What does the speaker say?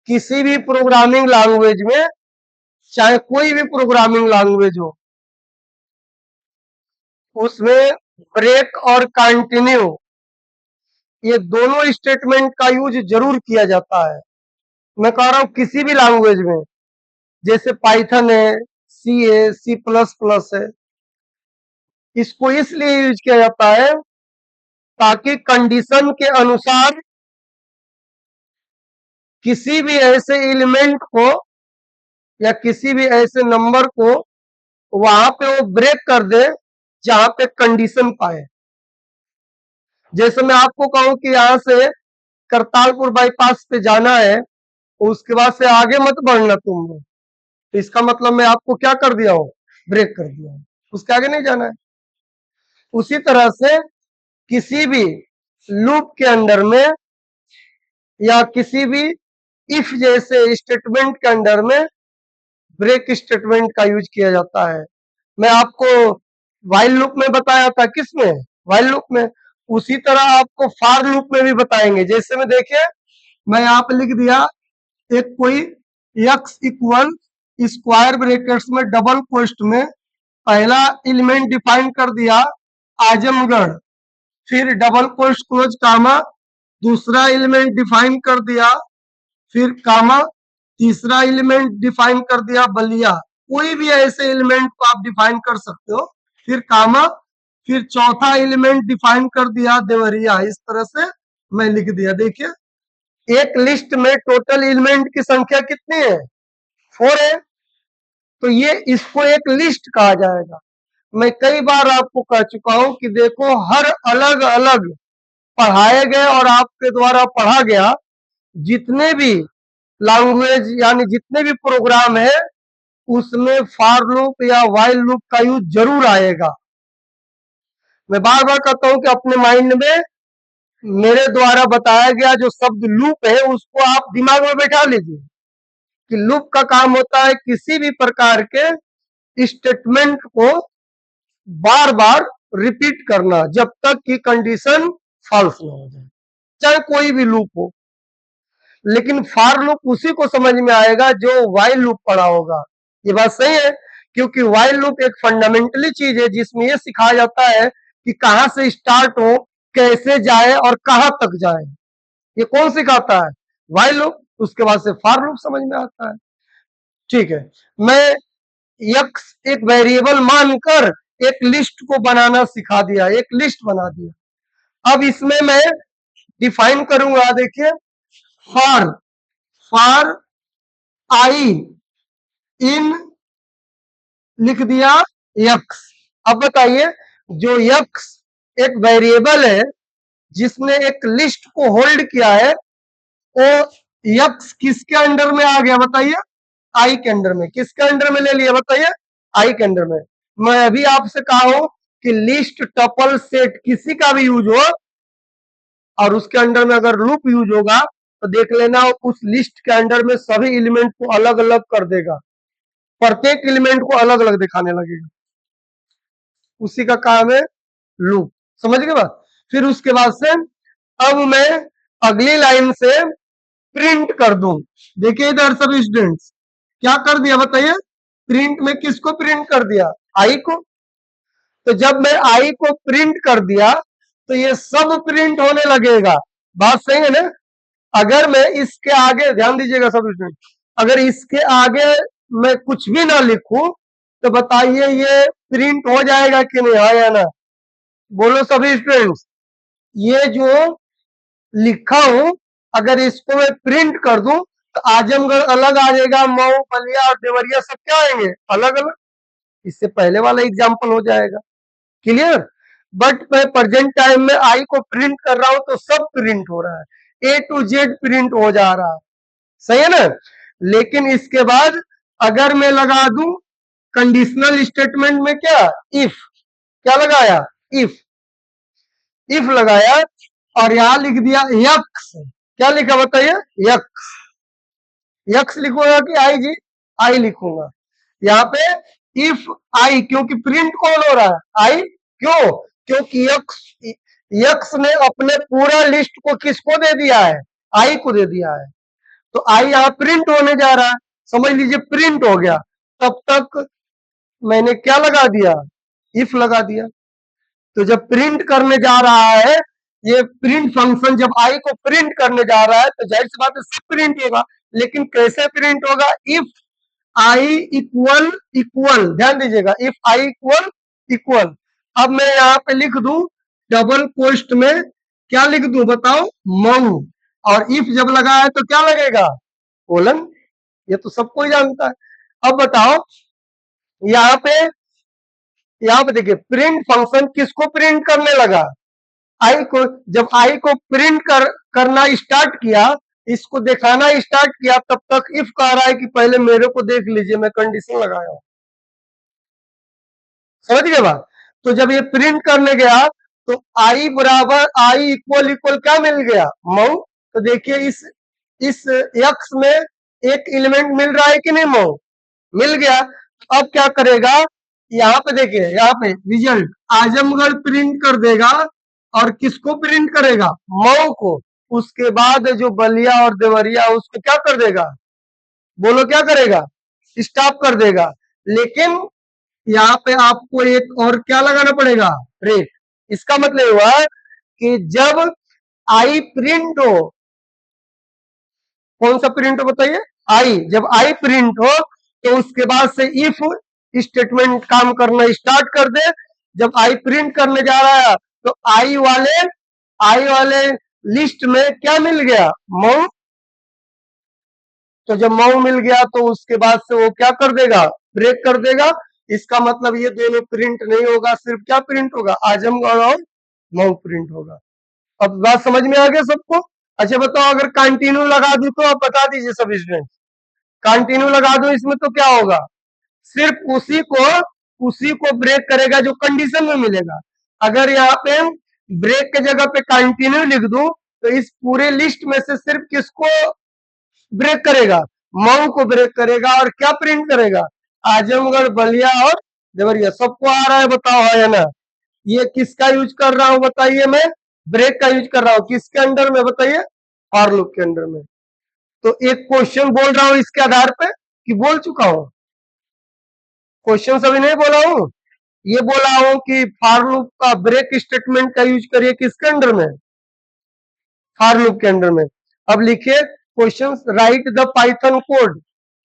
किसी भी programming language में, चाहे कोई भी प्रोग्रामिंग लैंग्वेज हो, उसमें ब्रेक और कंटिन्यू ये दोनों स्टेटमेंट का यूज जरूर किया जाता है। मैं कह रहा हूं किसी भी लैंग्वेज में, जैसे पाइथन है, सी प्लस प्लस है, इसको इसलिए यूज किया जाता है ताकि कंडीशन के अनुसार किसी भी ऐसे एलिमेंट को या किसी भी ऐसे नंबर को वहां पे वो ब्रेक कर दे जहां पे कंडीशन पाए। जैसे मैं आपको कहूं कि यहां से करतारपुर बाईपास पे जाना है, उसके बाद से आगे मत बढ़ना तुम लोग, तो इसका मतलब मैं आपको क्या कर दिया हूं, ब्रेक कर दिया हूं, उसके आगे नहीं जाना है। उसी तरह से किसी भी लूप के अंदर में या किसी भी इफ जैसे स्टेटमेंट के अंदर में ब्रेक स्टेटमेंट का यूज किया जाता है। मैं आपको व्हाइल लूप में बताया था, किसमें, व्हाइल लूप में। उसी तरह आपको फॉर लूप में भी बताएंगे। जैसे में देखिए, मैं यहाँ पे लिख दिया एक कोई x इक्वल स्क्वायर ब्रैकेट्स में डबल कोष्ट में पहला एलिमेंट डिफाइन कर दिया आजमगढ़, फिर डबल कोष्ट क्लोज कामा, दूसरा एलिमेंट डिफाइन कर दिया, फिर कामा, तीसरा एलिमेंट डिफाइन कर दिया बलिया। कोई भी ऐसे एलिमेंट को आप डिफाइन कर सकते हो, फिर कामा, फिर चौथा एलिमेंट डिफाइन कर दिया देवरिया। इस तरह से मैं लिख दिया। देखिए, एक लिस्ट में टोटल एलिमेंट की संख्या कितनी है, 4 है, तो ये इसको एक लिस्ट कहा जाएगा। मैं कई बार आपको कह चुका हूं कि देखो, हर अलग अलग पढ़ाए गए और आपके द्वारा पढ़ा गया जितने भी लैंग्वेज यानी जितने भी प्रोग्राम है, उसमें फॉर लूप या व्हाइल लूप का यूज जरूर आएगा। मैं बार बार कहता हूं कि अपने माइंड में मेरे द्वारा बताया गया जो शब्द लूप है उसको आप दिमाग में बैठा लीजिए कि लूप का काम होता है किसी भी प्रकार के स्टेटमेंट को बार बार रिपीट करना जब तक कि कंडीशन फॉल्स ना हो जाए, चाहे कोई भी लूप हो। लेकिन फॉर लूप उसी को समझ में आएगा जो व्हाइल लूप पढ़ा होगा। ये बात सही है, क्योंकि व्हाइल लूप एक फंडामेंटली चीज है जिसमें यह सिखाया जाता है कि कहां से स्टार्ट हो, कैसे जाए और कहां तक जाए। ये कौन सिखाता है, व्हाइल लूप। उसके बाद से फॉर लूप समझ में आता है। ठीक है, मैं यक्स एक वेरिएबल मानकर एक लिस्ट को बनाना सिखा दिया, एक लिस्ट बना दिया। अब इसमें मैं डिफाइन करूंगा, देखिए, फॉर आई इन लिख दिया यक्स। अब बताइए, जो यक्स एक वेरिएबल है जिसने एक लिस्ट को होल्ड किया है, वो यक्स किसके अंडर में आ गया बताइए, आई के अंडर में। किसके अंडर में ले लिया बताइए, आई के अंडर में। मैं अभी आपसे कहा हूं कि लिस्ट, टपल, सेट किसी का भी यूज हो और उसके अंडर में अगर लूप यूज होगा तो देख लेना उस लिस्ट के अंडर में सभी एलिमेंट को अलग अलग कर देगा, प्रत्येक एलिमेंट को अलग अलग दिखाने लगेगा। उसी का काम है लूप। समझ गए बात। फिर उसके बाद से अब मैं अगली लाइन से प्रिंट कर दूं। देखिए इधर सब स्टूडेंट्स क्या कर दिया बताइए, प्रिंट में किसको प्रिंट कर दिया, आई को। तो जब मैं आई को प्रिंट कर दिया तो ये सब प्रिंट होने लगेगा। बात सही है ना। अगर मैं इसके आगे, ध्यान दीजिएगा सब स्टूडेंट, अगर इसके आगे मैं कुछ भी ना लिखूं तो बताइए ये प्रिंट हो जाएगा कि नहीं, हाँ या ना, बोलो सभी स्टूडेंट्स। ये जो लिखा हूं अगर इसको मैं प्रिंट कर दूं तो आजमगढ़ अलग आ जाएगा, मऊ, बलिया और देवरिया सब क्या आएंगे, अलग अलग। इससे पहले वाला एग्जाम्पल हो जाएगा, क्लियर। बट मैं प्रेजेंट टाइम में आई को प्रिंट कर रहा हूं तो सब प्रिंट हो रहा है, ए टू जेड प्रिंट हो जा रहा है, सही है ना। लेकिन इसके बाद अगर मैं लगा दूं कंडीशनल स्टेटमेंट में क्या, इफ, क्या लगाया, इफ लगाया और यहां लिख दिया यक्स। क्या लिखा बताइए, यक्स। यक्स लिखूंगा कि आई जी, आई लिखूंगा यहाँ पे। इफ आई, क्योंकि प्रिंट कौन हो रहा है, आई। क्यों, क्योंकि यक्स ने अपने पूरा लिस्ट को किसको दे दिया है, आई को दे दिया है। तो आई यहाँ प्रिंट होने जा रहा है, समझ लीजिए प्रिंट हो गया, तब तक मैंने क्या लगा दिया, इफ लगा दिया। तो जब प्रिंट करने जा रहा है, ये प्रिंट फंक्शन जब आई को प्रिंट करने जा रहा है तो जाहिर सी बात है सब प्रिंट होगा, लेकिन कैसे प्रिंट होगा, इफ आई इक्वल इक्वल, ध्यान दीजिएगा, इफ आई इक्वल इक्वल। अब मैं यहाँ पे लिख दूं डबल कोष्ट में, क्या लिख दूं बताओ, मऊ, और इफ जब लगा है तो क्या लगेगा, कोलन, ये तो सबको ही जानता है। अब बताओ यहाँ पे देखिए प्रिंट फंक्शन किसको प्रिंट करने लगा, आई को। जब आई को प्रिंट करना स्टार्ट किया, इसको दिखाना स्टार्ट किया, तब तक इफ कह रहा है कि पहले मेरे को देख लीजिए, मैं कंडीशन लगाया हूं, समझ गए बात। तो जब ये प्रिंट करने गया तो आई बराबर आई इक्वल इक्वल क्या मिल गया, मऊ। तो देखिए इस एक्स में एक एलिमेंट मिल रहा है कि नहीं, मऊ मिल गया। अब क्या करेगा, यहाँ पे देखिए, यहाँ पे रिजल्ट आजमगढ़ प्रिंट कर देगा, और किसको प्रिंट करेगा, मऊ को। उसके बाद जो बलिया और देवरिया उसको क्या कर देगा, बोलो क्या करेगा, स्टॉप कर देगा। लेकिन यहाँ पे आपको एक और क्या लगाना पड़ेगा, ब्रेक। इसका मतलब हुआ कि जब आई प्रिंट हो, कौन सा प्रिंट हो बताइए, आई, जब आई प्रिंट हो तो उसके बाद से इफ स्टेटमेंट काम करना स्टार्ट कर दे। जब आई प्रिंट करने जा रहा है तो आई वाले लिस्ट में क्या मिल गया, मऊ। तो जब मऊ मिल गया तो उसके बाद से वो क्या कर देगा, ब्रेक कर देगा। इसका मतलब ये दोनों प्रिंट नहीं होगा, सिर्फ क्या प्रिंट होगा, आजमगढ़ और मऊ प्रिंट होगा। अब बात समझ में आ गया सबको। अच्छा बताओ, अगर कंटिन्यू लगा दूं तो आप बता दीजिए सब स्टूडेंट, कंटिन्यू लगा दूं इसमें तो क्या होगा, सिर्फ उसी को ब्रेक करेगा जो कंडीशन में मिलेगा। अगर यहाँ पे ब्रेक के जगह पे कंटिन्यू लिख दूं तो इस पूरे लिस्ट में से सिर्फ किसको ब्रेक करेगा, मऊ को ब्रेक करेगा, और क्या प्रिंट करेगा, आजमगढ़ बलिया और देवरिया। सबको आ रहा है बताओ, है ना। ये किसका यूज कर रहा हूं बताइए, मैं ब्रेक का यूज कर रहा हूं, किसके अंडर में बताइए, फॉर लूप के अंडर में। तो एक क्वेश्चन बोल रहा हूं इसके आधार पे कि बोल चुका हूं, क्वेश्चन अभी नहीं बोला हूं, ये बोला हूं कि फॉर लूप का ब्रेक स्टेटमेंट का यूज करिए किसके अंडर में, फॉर लूप के अंडर में। अब लिखिए question, right the Python code,